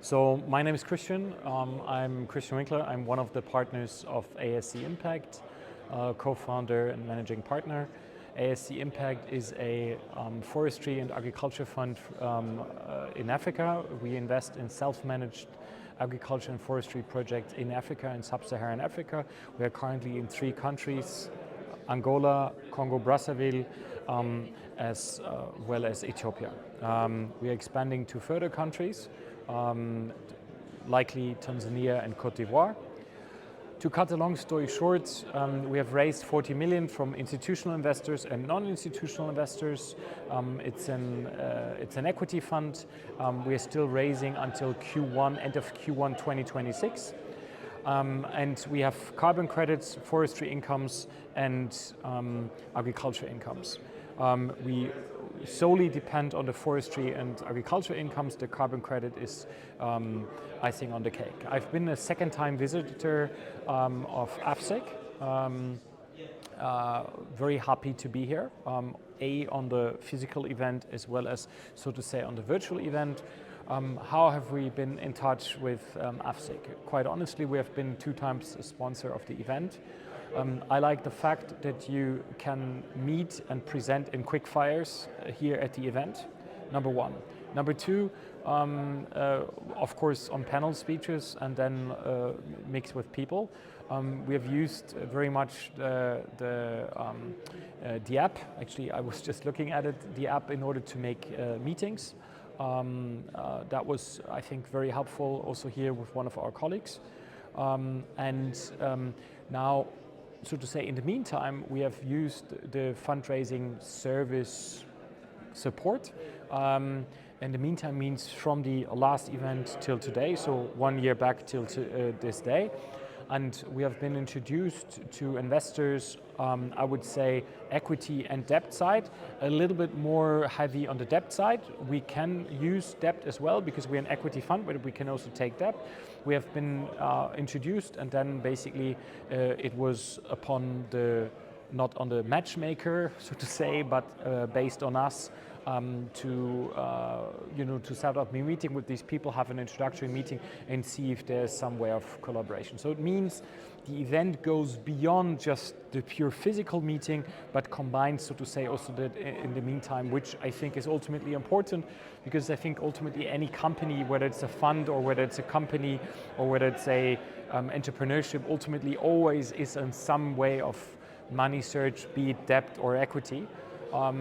So my name is Christian. I'm Christian Winkler. I'm one of the partners of ASC Impact, co-founder and managing partner. ASC Impact is a forestry and agriculture fund in Africa. We invest in self-managed agriculture and forestry projects in Africa, in sub-Saharan Africa. We are currently in 3 countries: Angola, Congo-Brazzaville, as well as Ethiopia. We are expanding to further countries, likely Tanzania and Cote d'Ivoire. To cut a long story short, we have raised 40 million from institutional investors and non-institutional investors. It's an equity fund. We are still raising until end of Q1 2026. And we have carbon credits, forestry incomes, and agriculture incomes. We solely depend on the forestry and agriculture incomes. The carbon credit is icing on the cake. I've been a second-time visitor of AFSEC. Very happy to be here, on the physical event as well as, so to say, on the virtual event. How have we been in touch with AFSEC? Quite honestly, we have been 2 times a sponsor of the event. I like the fact that you can meet and present in quick fires here at the event, number 1. Number 2, of course, on panel speeches and then mixed with people. We have used very much the app. Actually, I was just looking at it, the app, in order to make meetings. That was, I think, very helpful also here with one of our colleagues. Now, so to say, in the meantime, we have used the fundraising service support. In the meantime means from the last event till today, so 1 year back till this day. And we have been introduced to investors, I would say, equity and debt side, a little bit more heavy on the debt side. We can use debt as well because we're an equity fund, but we can also take debt. We have been introduced, and then basically it was upon not on the matchmaker, so to say, but based on us to set up a meeting with these people, have an introductory meeting, and see if there's some way of collaboration. So it means the event goes beyond just the pure physical meeting, but combines, so to say, also that in the meantime, which I think is ultimately important, because I think ultimately any company, whether it's a fund or whether it's a company or whether it's a entrepreneurship, ultimately always is in some way of money search, be it debt or equity.